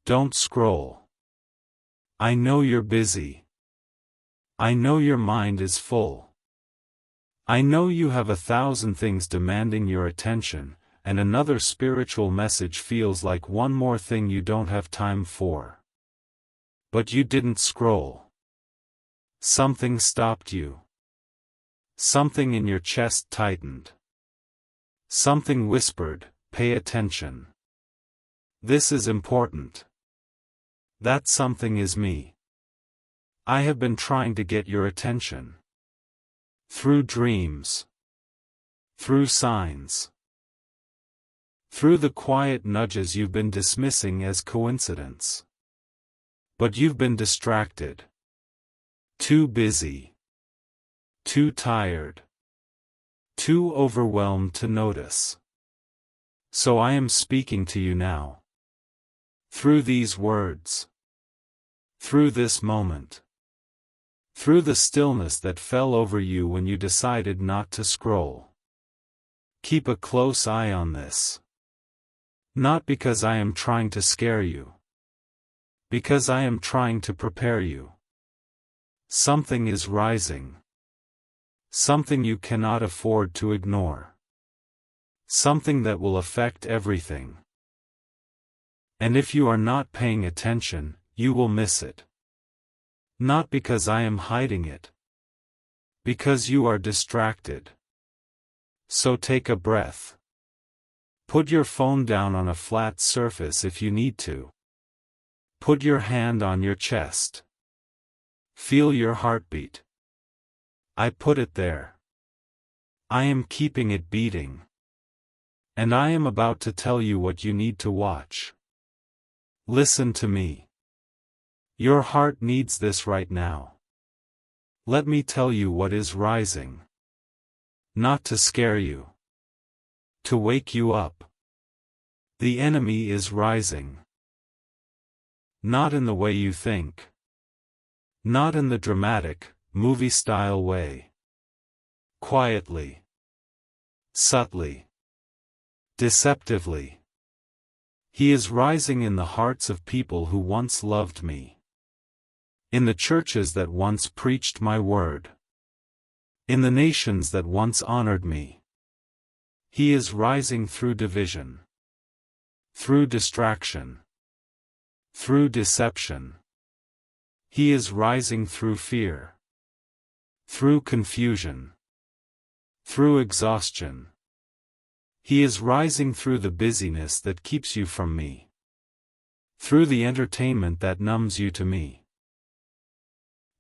Don't scroll. I know you're busy. I know your mind is full. I know you have 1,000 things demanding your attention, and another spiritual message feels like one more thing you don't have time for. But you didn't scroll. Something stopped you. Something in your chest tightened. Something whispered, "Pay attention. This is important." That something is me. I have been trying to get your attention. Through dreams. Through signs. Through the quiet nudges you've been dismissing as coincidence. But you've been distracted. Too busy. Too tired. Too overwhelmed to notice. So I am speaking to you now. Through these words. Through this moment. Through the stillness that fell over you when you decided not to scroll. Keep a close eye on this. Not because I am trying to scare you. Because I am trying to prepare you. Something is rising. Something you cannot afford to ignore. Something that will affect everything. And if you are not paying attention, you will miss it. Not because I am hiding it. Because you are distracted. So take a breath. Put your phone down on a flat surface if you need to. Put your hand on your chest. Feel your heartbeat. I put it there. I am keeping it beating. And I am about to tell you what you need to watch. Listen to me. Your heart needs this right now. Let me tell you what is rising. Not to scare you. To wake you up. The enemy is rising. Not in the way you think. Not in the dramatic, movie-style way. Quietly. Subtly. Deceptively. He is rising in the hearts of people who once loved me. In the churches that once preached my word. In the nations that once honored me. He is rising through division. Through distraction. Through deception. He is rising through fear. Through confusion. Through exhaustion. He is rising through the busyness that keeps you from me. Through the entertainment that numbs you to me.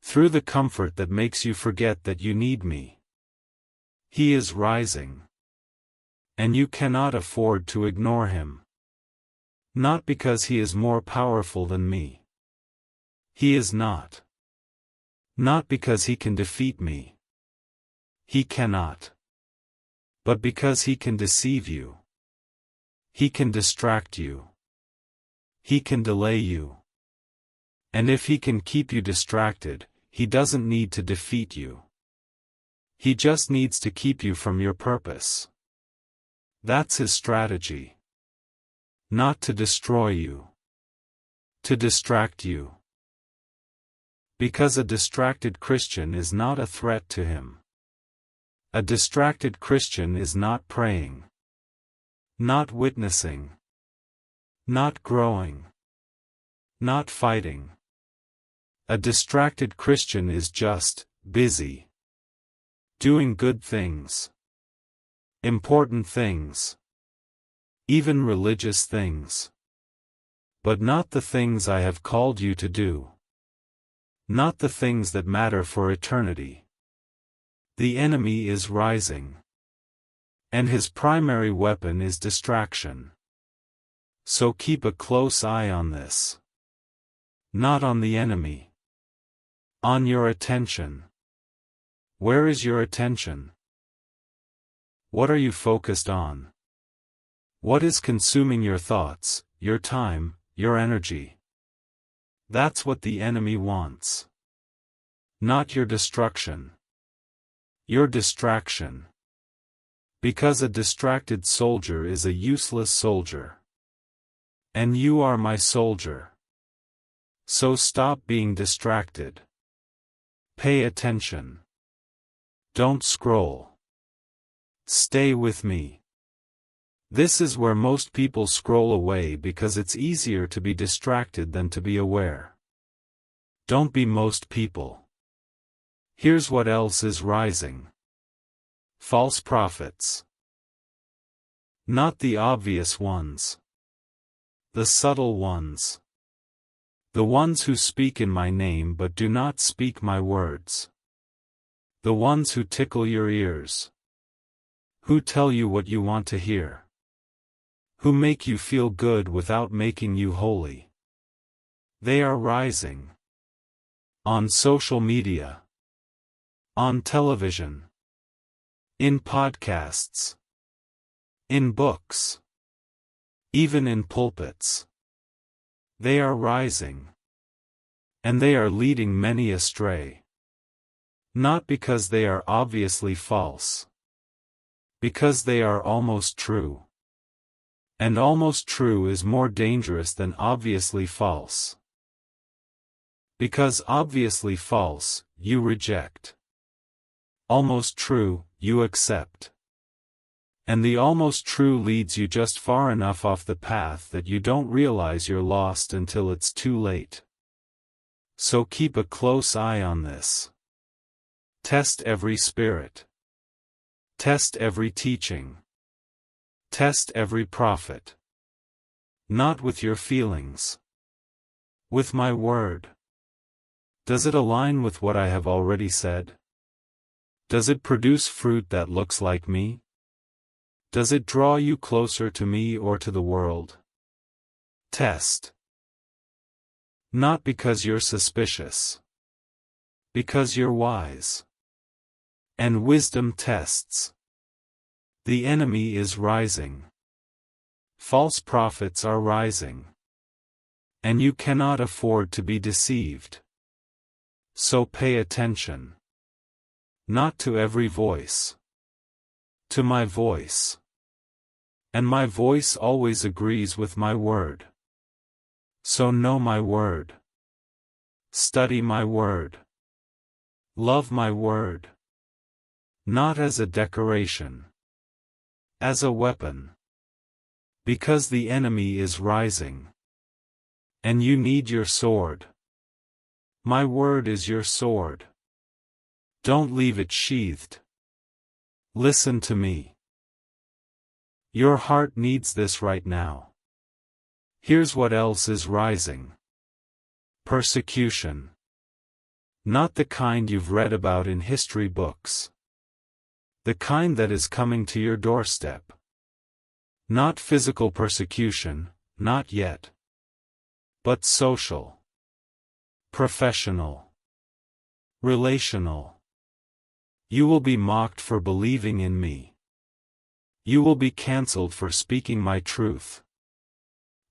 Through the comfort that makes you forget that you need me. He is rising. And you cannot afford to ignore him. Not because he is more powerful than me. He is not. Not because he can defeat me. He cannot. But because he can deceive you. He can distract you. He can delay you. And if he can keep you distracted, he doesn't need to defeat you. He just needs to keep you from your purpose. That's his strategy. Not to destroy you. To distract you. Because a distracted Christian is not a threat to him. A distracted Christian is not praying. Not witnessing. Not growing. Not fighting. A distracted Christian is just busy. Doing good things. Important things. Even religious things. But not the things I have called you to do. Not the things that matter for eternity. The enemy is rising. And his primary weapon is distraction. So keep a close eye on this. Not on the enemy. On your attention. Where is your attention? What are you focused on? What is consuming your thoughts, your time, your energy? That's what the enemy wants. Not your destruction. Your distraction. Because a distracted soldier is a useless soldier. And you are my soldier. So stop being distracted. Pay attention. Don't scroll. Stay with me. This is where most people scroll away because it's easier to be distracted than to be aware. Don't be most people. Here's what else is rising. False prophets. Not the obvious ones. The subtle ones. The ones who speak in my name but do not speak my words. The ones who tickle your ears. Who tell you what you want to hear. Who make you feel good without making you holy. They are rising. On social media. On television. In podcasts. In books. Even in pulpits. They are rising. And they are leading many astray. Not because they are obviously false. Because they are almost true. And almost true is more dangerous than obviously false. Because obviously false, you reject. Almost true, you accept. And the almost true leads you just far enough off the path that you don't realize you're lost until it's too late. So keep a close eye on this. Test every spirit. Test every teaching. Test every prophet. Not with your feelings. With my word. Does it align with what I have already said? Does it produce fruit that looks like me? Does it draw you closer to me or to the world? Test. Not because you're suspicious. Because you're wise. And wisdom tests. The enemy is rising. False prophets are rising. And you cannot afford to be deceived. So pay attention. Not to every voice. To my voice. And my voice always agrees with my word. So know my word. Study my word. Love my word. Not as a decoration. As a weapon. Because the enemy is rising. And you need your sword. My word is your sword. Don't leave it sheathed. Listen to me. Your heart needs this right now. Here's what else is rising. Persecution. Not the kind you've read about in history books. The kind that is coming to your doorstep. Not physical persecution, not yet. But social. Professional. Relational. You will be mocked for believing in me. You will be cancelled for speaking my truth.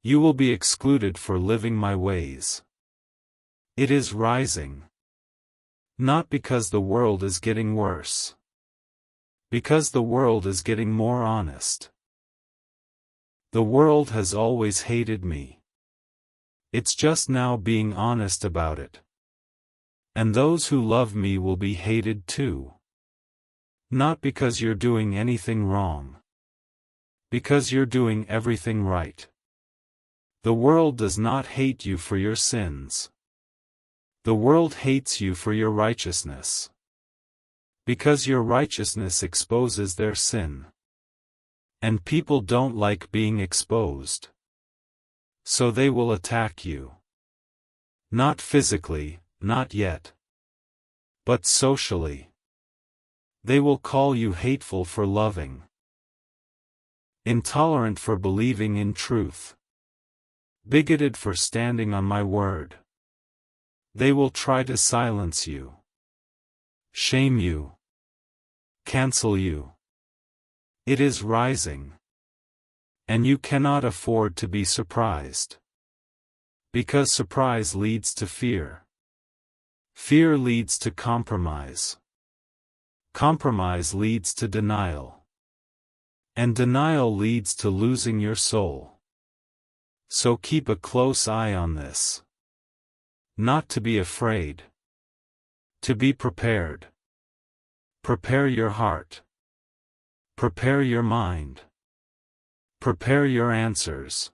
You will be excluded for living my ways. It is rising. Not because the world is getting worse. Because the world is getting more honest. The world has always hated me. It's just now being honest about it. And those who love me will be hated too. Not because you're doing anything wrong. Because you're doing everything right. The world does not hate you for your sins. The world hates you for your righteousness. Because your righteousness exposes their sin. And people don't like being exposed. So they will attack you. Not physically, not yet. But socially. They will call you hateful for loving. Intolerant for believing in truth. Bigoted for standing on my word. They will try to silence you. Shame you. Cancel you. It is rising. And you cannot afford to be surprised. Because surprise leads to fear. Fear leads to compromise. Compromise leads to denial. And denial leads to losing your soul. So keep a close eye on this. Not to be afraid. To be prepared. Prepare your heart. Prepare your mind. Prepare your answers.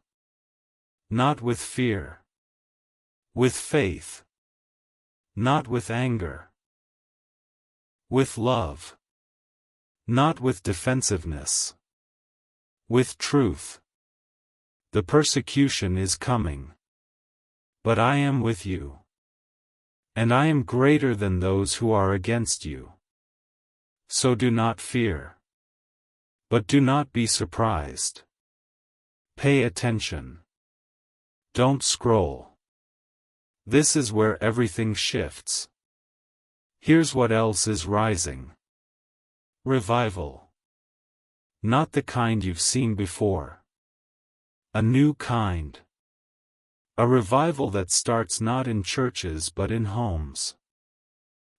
Not with fear. With faith. Not with anger. With love. Not with defensiveness. With truth. The persecution is coming. But I am with you. And I am greater than those who are against you. So do not fear. But do not be surprised. Pay attention. Don't scroll. This is where everything shifts. Here's what else is rising. Revival. Not the kind you've seen before. A new kind. A revival that starts not in churches but in homes.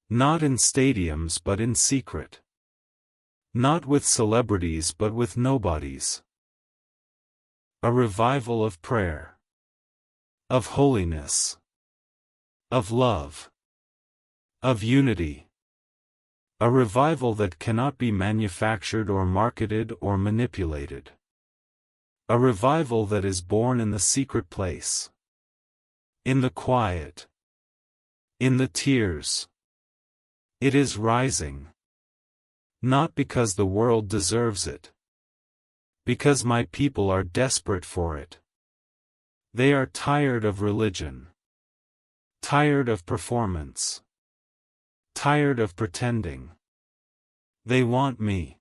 Not in stadiums but in secret. Not with celebrities but with nobodies. A revival of prayer. Of holiness. Of love. Of unity. A revival that cannot be manufactured or marketed or manipulated. A revival that is born in the secret place. In the quiet. In the tears. It is rising. Not because the world deserves it. Because my people are desperate for it. They are tired of religion. Tired of performance. Tired of pretending. They want me.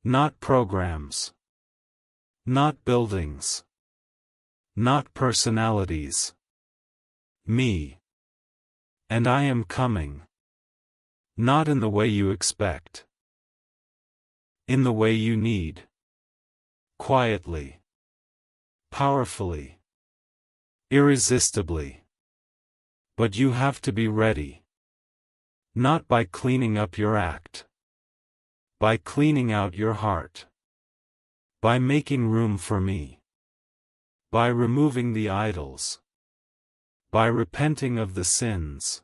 Not programs. Not buildings. Not personalities. Me. And I am coming. Not in the way you expect. In the way you need. Quietly. Powerfully. Irresistibly. But you have to be ready. Not by cleaning up your act. By cleaning out your heart. By making room for me. By removing the idols. By repenting of the sins.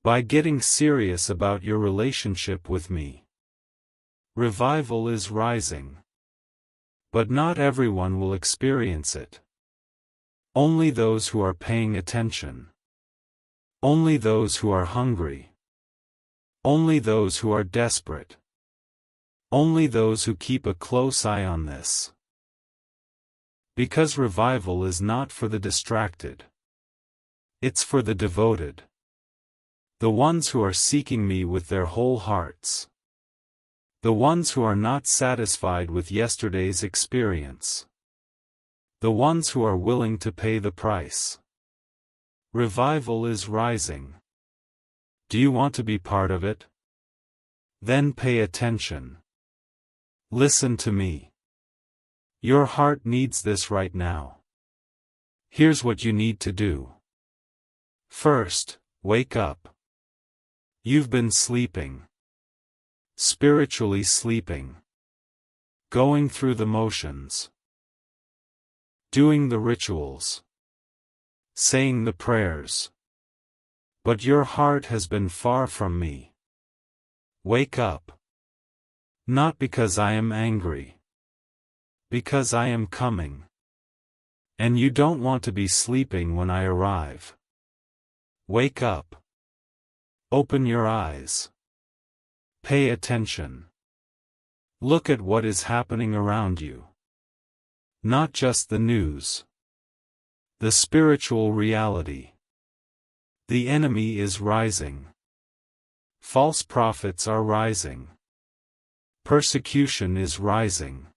By getting serious about your relationship with me. Revival is rising. But not everyone will experience it. Only those who are paying attention. Only those who are hungry. Only those who are desperate. Only those who keep a close eye on this. Because revival is not for the distracted. It's for the devoted. The ones who are seeking me with their whole hearts. The ones who are not satisfied with yesterday's experience. The ones who are willing to pay the price. Revival is rising. Do you want to be part of it? Then pay attention. Listen to me. Your heart needs this right now. Here's what you need to do. First, wake up. You've been sleeping. Spiritually sleeping. Going through the motions. Doing the rituals. Saying the prayers. But your heart has been far from me. Wake up. Not because I am angry. Because I am coming. And you don't want to be sleeping when I arrive. Wake up. Open your eyes. Pay attention. Look at what is happening around you. Not just the news. The spiritual reality. The enemy is rising. False prophets are rising. Persecution is rising.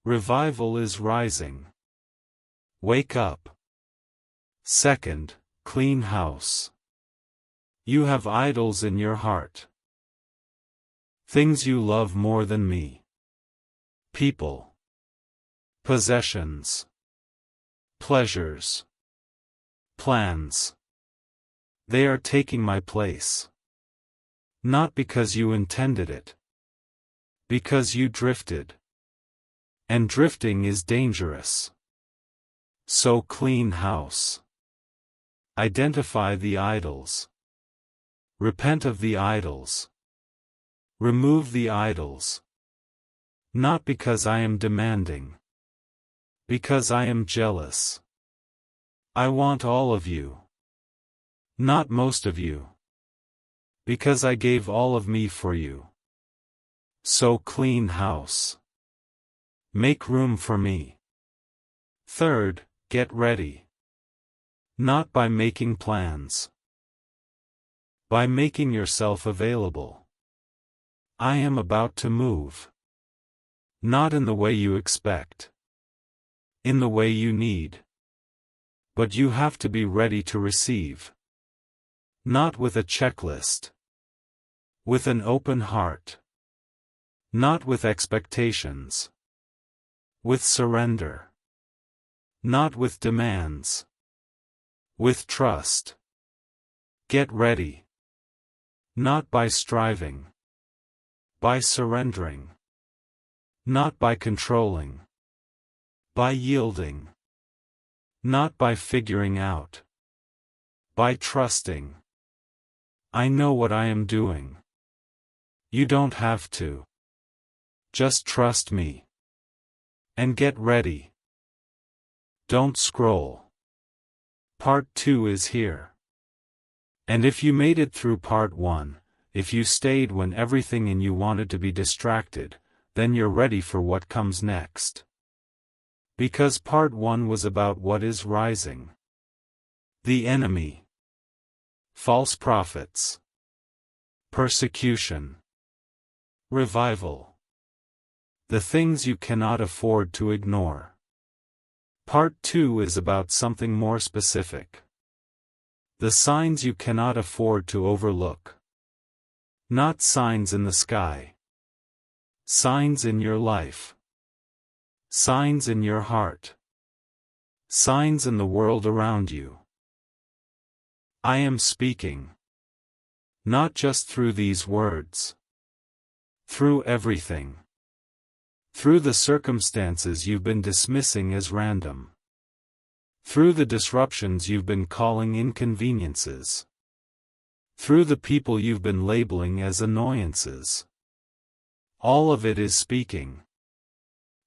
Revival is rising. Wake up. Second, clean house. You have idols in your heart. Things you love more than me. People. Possessions. Pleasures. Plans. They are taking my place. Not because you intended it. Because you drifted. And drifting is dangerous. So clean house. Identify the idols. Repent of the idols. Remove the idols. Not because I am demanding. Because I am jealous. I want all of you. Not most of you. Because I gave all of me for you. So clean house. Make room for me. Third, get ready. Not by making plans. By making yourself available. I am about to move. Not in the way you expect. In the way you need. But you have to be ready to receive. Not with a checklist. With an open heart. Not with expectations. With surrender. Not with demands. With trust. Get ready. Not by striving. By surrendering. Not by controlling. By yielding. Not by figuring out. By trusting. I know what I am doing. You don't have to. Just trust me. And get ready. Don't scroll. Part 2 is here. And if you made it through Part 1, if you stayed when everything in you wanted to be distracted, then you're ready for what comes next. Because Part 1 was about what is rising. The enemy. False prophets. Persecution. Revival. The things you cannot afford to ignore. Part 2 is about something more specific. The signs you cannot afford to overlook. Not signs in the sky. Signs in your life. Signs in your heart. Signs in the world around you. I am speaking. Not just through these words. Through everything. Through the circumstances you've been dismissing as random. Through the disruptions you've been calling inconveniences. Through the people you've been labeling as annoyances. All of it is speaking.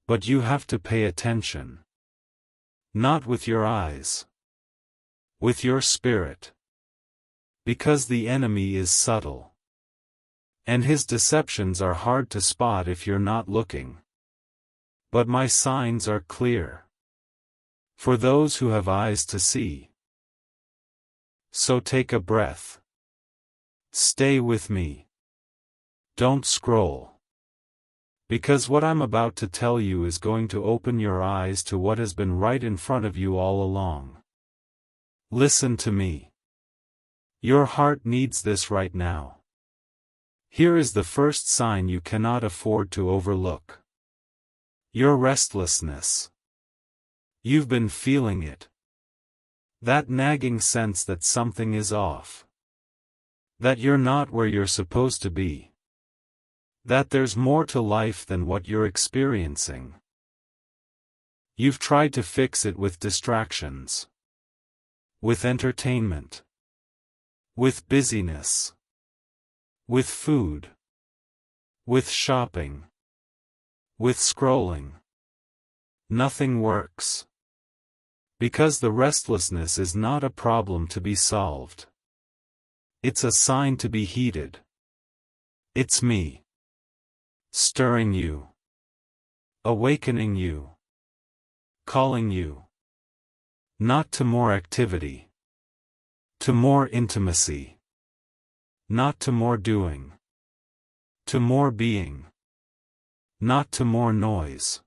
But you have to pay attention. Not with your eyes. With your spirit. Because the enemy is subtle. And his deceptions are hard to spot if you're not looking. But my signs are clear. For those who have eyes to see. So take a breath. Stay with me. Don't scroll. Because what I'm about to tell you is going to open your eyes to what has been right in front of you all along. Listen to me. Your heart needs this right now. Here is the first sign you cannot afford to overlook. Your restlessness. You've been feeling it. That nagging sense that something is off. That you're not where you're supposed to be. That there's more to life than what you're experiencing. You've tried to fix it with distractions. With entertainment. With busyness. With food. With shopping. With scrolling. Nothing works. Because the restlessness is not a problem to be solved. It's a sign to be heeded. It's me. Stirring you. Awakening you. Calling you. Not to more activity. To more intimacy. Not to more doing. To more being. Not to more noise.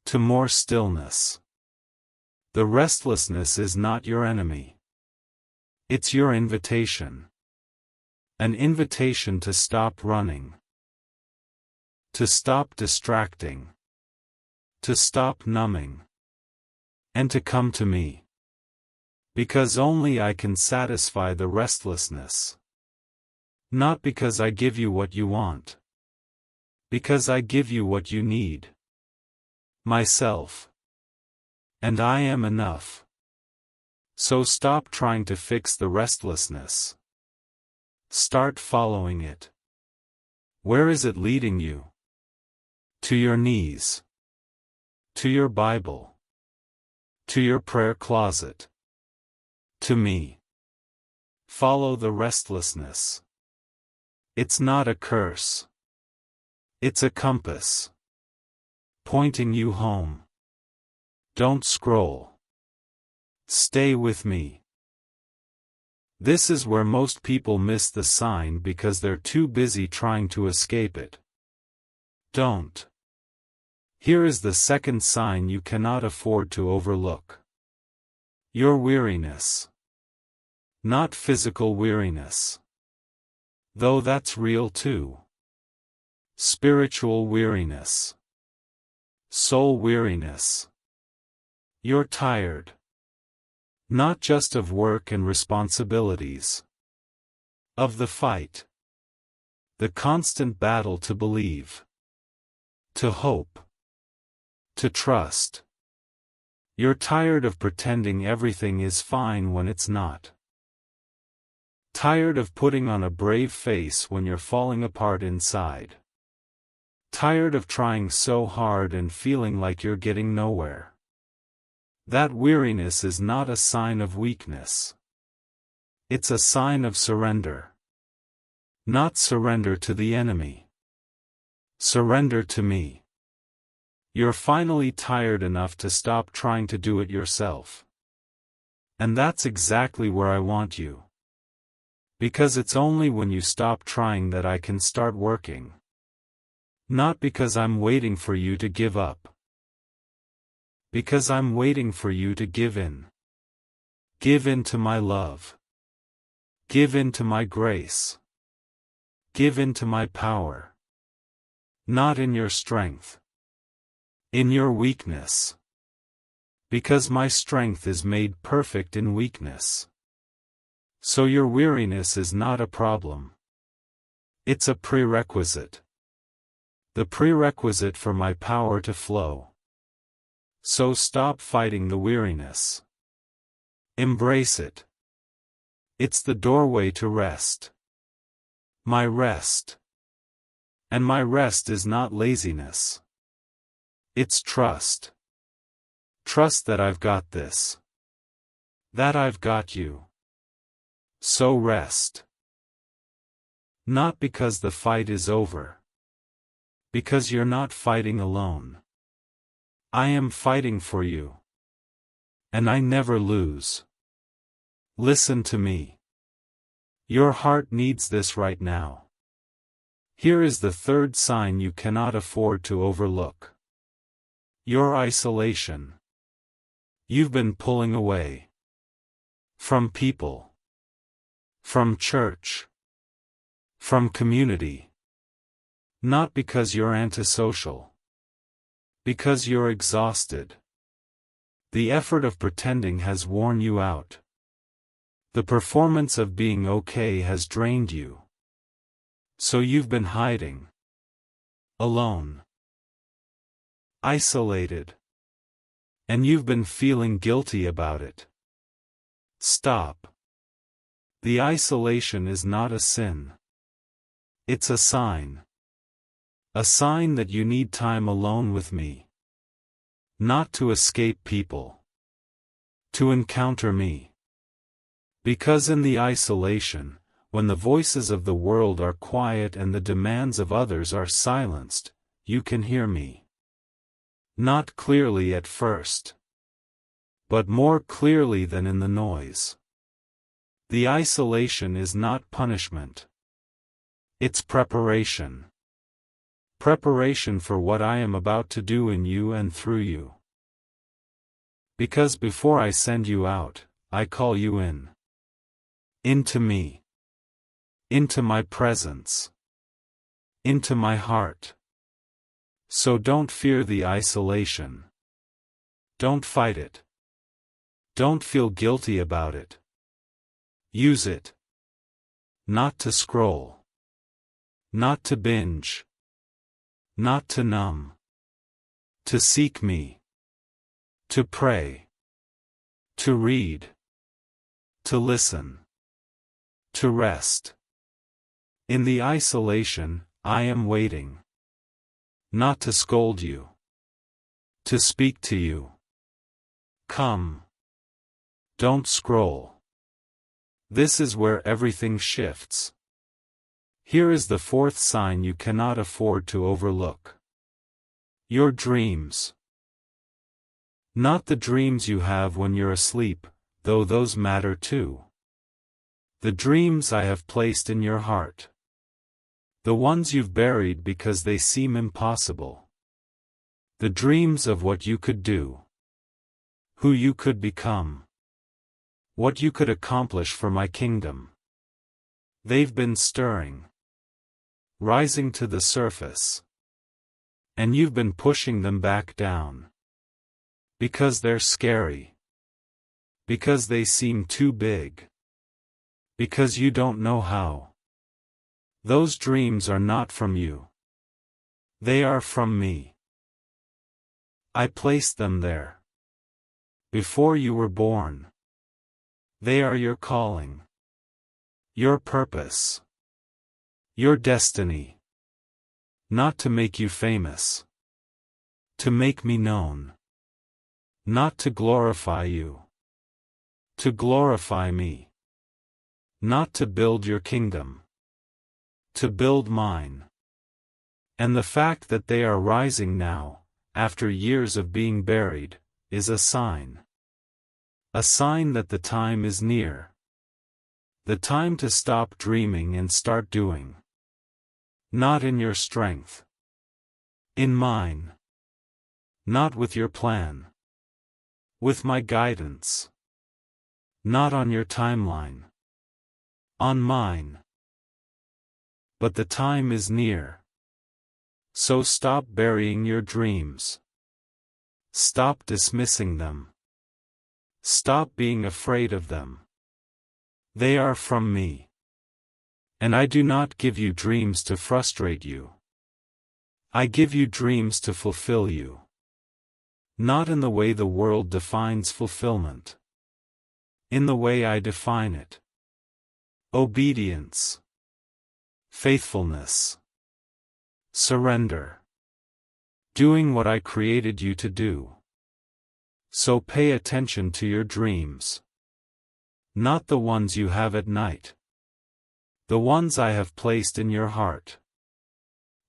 To more stillness. The restlessness is not your enemy. It's your invitation. An invitation to stop running. To stop distracting. To stop numbing. And to come to me. Because only I can satisfy the restlessness. Not because I give you what you want. Because I give you what you need. Myself. And I am enough. So stop trying to fix the restlessness. Start following it. Where is it leading you? To your knees. To your Bible. To your prayer closet. To me. Follow the restlessness. It's not a curse. It's a compass. Pointing you home. Don't scroll. Stay with me. This is where most people miss the sign because they're too busy trying to escape it. Don't. Here is the second sign you cannot afford to overlook. Your weariness. Not physical weariness. Though that's real too. Spiritual weariness. Soul weariness. You're tired. Not just of work and responsibilities. Of the fight. The constant battle to believe. To hope. To trust. You're tired of pretending everything is fine when it's not. Tired of putting on a brave face when you're falling apart inside. Tired of trying so hard and feeling like you're getting nowhere. That weariness is not a sign of weakness. It's a sign of surrender. Not surrender to the enemy. Surrender to me. You're finally tired enough to stop trying to do it yourself. And that's exactly where I want you. Because it's only when you stop trying that I can start working. Not because I'm waiting for you to give up. Because I'm waiting for you to give in. Give in to my love. Give in to my grace. Give in to my power. Not in your strength. In your weakness. Because my strength is made perfect in weakness. So your weariness is not a problem. It's a prerequisite. The prerequisite for my power to flow. So stop fighting the weariness. Embrace it. It's the doorway to rest. My rest. And my rest is not laziness. It's trust. Trust that I've got this. That I've got you. So rest. Not because the fight is over. Because you're not fighting alone. I am fighting for you. And I never lose. Listen to me. Your heart needs this right now. Here is the third sign you cannot afford to overlook. Your isolation. You've been pulling away. From people. From church. From community. Not because you're antisocial. Because you're exhausted. The effort of pretending has worn you out. The performance of being okay has drained you. So you've been hiding. Alone. Isolated. And you've been feeling guilty about it. Stop. The isolation is not a sin. It's a sign. A sign that you need time alone with me. Not to escape people. To encounter me. Because in the isolation, when the voices of the world are quiet and the demands of others are silenced, you can hear me. Not clearly at first. But more clearly than in the noise. The isolation is not punishment. It's preparation. Preparation for what I am about to do in you and through you. Because before I send you out, I call you in. Into me. Into my presence. Into my heart. So don't fear the isolation. Don't fight it. Don't feel guilty about it. Use it. Not to scroll. Not to binge. Not to numb. To seek me. To pray. To read. To listen. To rest. In the isolation, I am waiting. Not to scold you. To speak to you. Come. Don't scroll. This is where everything shifts. Here is the fourth sign you cannot afford to overlook. Your dreams. Not the dreams you have when you're asleep, though those matter too. The dreams I have placed in your heart. The ones you've buried because they seem impossible. The dreams of what you could do. Who you could become. What you could accomplish for my kingdom. They've been stirring. Rising to the surface. And you've been pushing them back down. Because they're scary. Because they seem too big. Because you don't know how. Those dreams are not from you. They are from me. I placed them there. Before you were born. They are your calling. Your purpose. Your destiny. Not to make you famous. To make me known. Not to glorify you. To glorify me. Not to build your kingdom. To build mine. And the fact that they are rising now, after years of being buried, is a sign. A sign that the time is near. The time to stop dreaming and start doing. Not in your strength. In mine. Not with your plan. With my guidance. Not on your timeline. On mine. But the time is near. So stop burying your dreams. Stop dismissing them. Stop being afraid of them. They are from me. And I do not give you dreams to frustrate you. I give you dreams to fulfill you. Not in the way the world defines fulfillment. In the way I define it. Obedience. Faithfulness. Surrender. Doing what I created you to do. So pay attention to your dreams. Not the ones you have at night. The ones I have placed in your heart.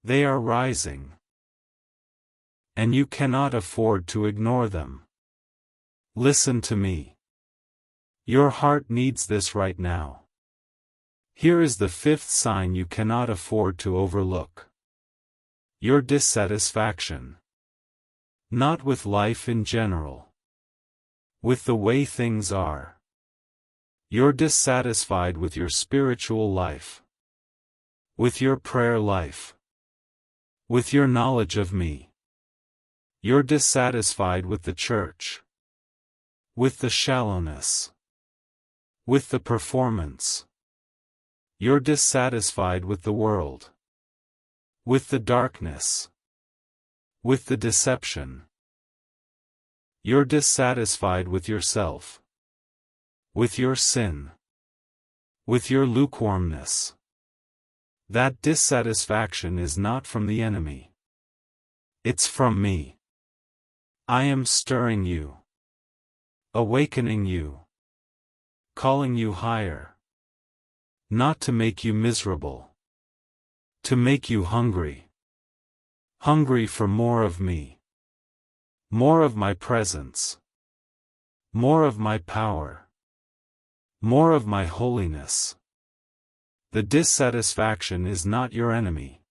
They are rising. And you cannot afford to ignore them. Listen to me. Your heart needs this right now. Here is the fifth sign you cannot afford to overlook. Your dissatisfaction. Not with life in general. With the way things are. You're dissatisfied with your spiritual life. With your prayer life. With your knowledge of me. You're dissatisfied with the church. With the shallowness. With the performance. You're dissatisfied with the world. With the darkness. With the deception. You're dissatisfied with yourself. With your sin. With your lukewarmness. That dissatisfaction is not from the enemy. It's from me. I am stirring you. Awakening you. Calling you higher. Not to make you miserable. To make you hungry. Hungry for more of me. More of my presence. More of my power. More of my holiness. The dissatisfaction is not your enemy.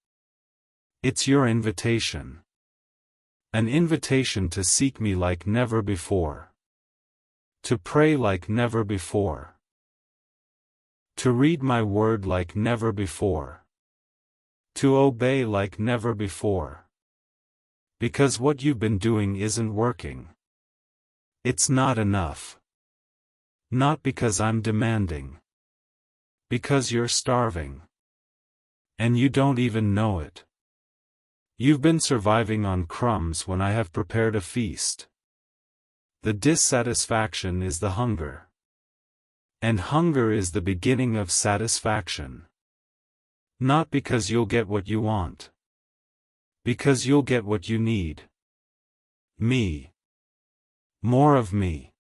It's your invitation. An invitation to seek me like never before. To pray like never before. To read my word like never before. To obey like never before. Because what you've been doing isn't working. It's not enough. Not because I'm demanding. Because you're starving. And you don't even know it. You've been surviving on crumbs when I have prepared a feast. The dissatisfaction is the hunger. And hunger is the beginning of satisfaction. Not because you'll get what you want. Because you'll get what you need. Me. More of me.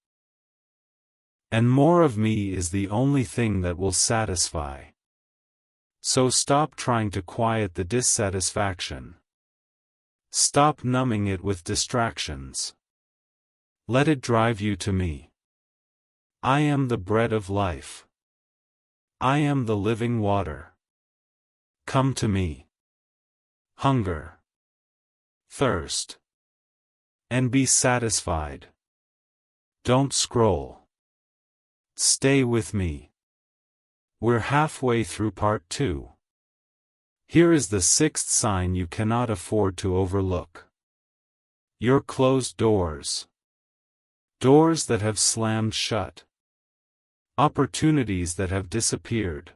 And more of me is the only thing that will satisfy. So stop trying to quiet the dissatisfaction. Stop numbing it with distractions. Let it drive you to me. I am the bread of life. I am the living water. Come to me. Hunger. Thirst. And be satisfied. Don't scroll. Stay with me. We're halfway through part 2. Here is the 6th sign you cannot afford to overlook. Your closed doors. Doors that have slammed shut. Opportunities that have disappeared.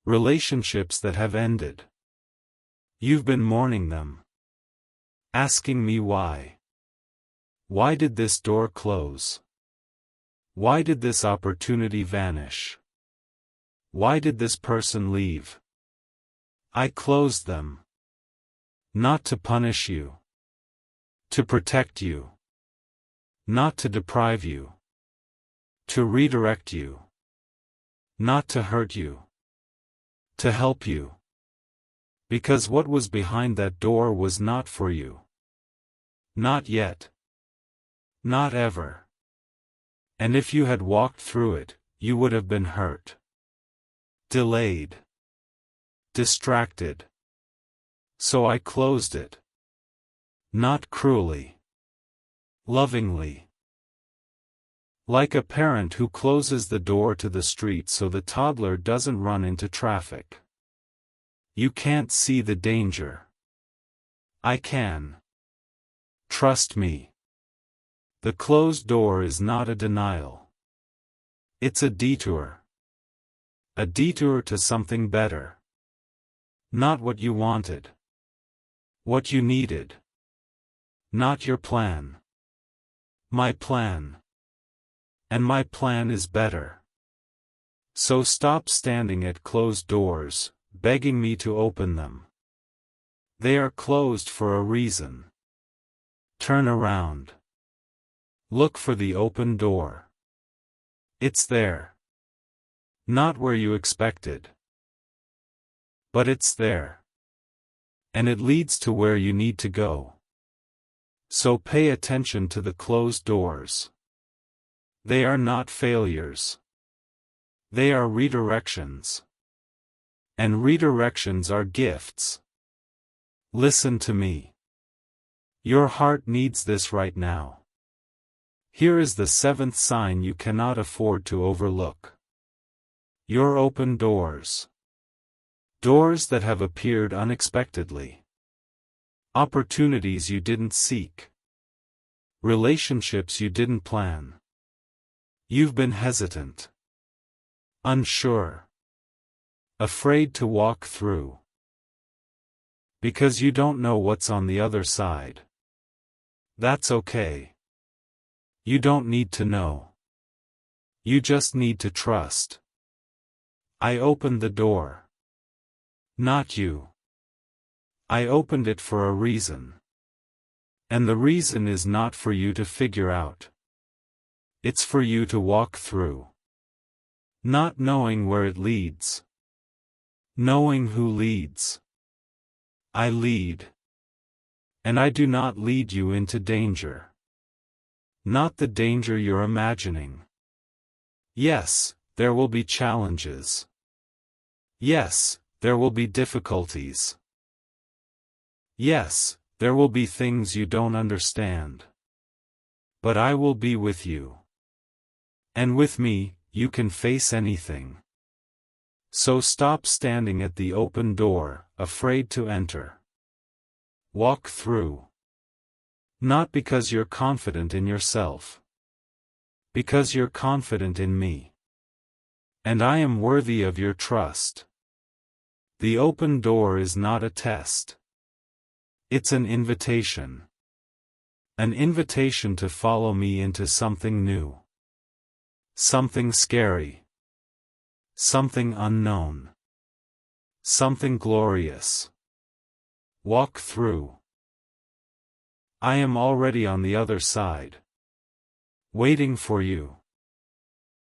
Relationships that have ended. You've been mourning them. Asking me why. Why did this door close? Why did this opportunity vanish? Why did this person leave? I closed them. Not to punish you. To protect you. Not to deprive you. To redirect you. Not to hurt you. To help you. Because what was behind that door was not for you. Not yet. Not ever. And if you had walked through it, you would have been hurt. Delayed. Distracted. So I closed it. Not cruelly. Lovingly. Like a parent who closes the door to the street so the toddler doesn't run into traffic. You can't see the danger. I can. Trust me. The closed door is not a denial. It's a detour. A detour to something better. Not what you wanted. What you needed. Not your plan. My plan. And my plan is better. So stop standing at closed doors, begging me to open them. They are closed for a reason. Turn around. Look for the open door. It's there. Not where you expected. But it's there. And it leads to where you need to go. So pay attention to the closed doors. They are not failures. They are redirections. And redirections are gifts. Listen to me. Your heart needs this right now. Here is the 7th sign you cannot afford to overlook. Your open doors. Doors that have appeared unexpectedly. Opportunities you didn't seek. Relationships you didn't plan. You've been hesitant. Unsure. Afraid to walk through. Because you don't know what's on the other side. That's okay. You don't need to know. You just need to trust. I opened the door. Not you. I opened it for a reason. And the reason is not for you to figure out. It's for you to walk through. Not knowing where it leads. Knowing who leads. I lead. And I do not lead you into danger. Not the danger you're imagining. Yes, there will be challenges. Yes, there will be difficulties. Yes, there will be things you don't understand. But I will be with you. And with me, you can face anything. So stop standing at the open door, afraid to enter. Walk through. Not because you're confident in yourself. Because you're confident in me. And I am worthy of your trust. The open door is not a test. It's an invitation. An invitation to follow me into something new. Something scary. Something unknown. Something glorious. Walk through. I am already on the other side. Waiting for you.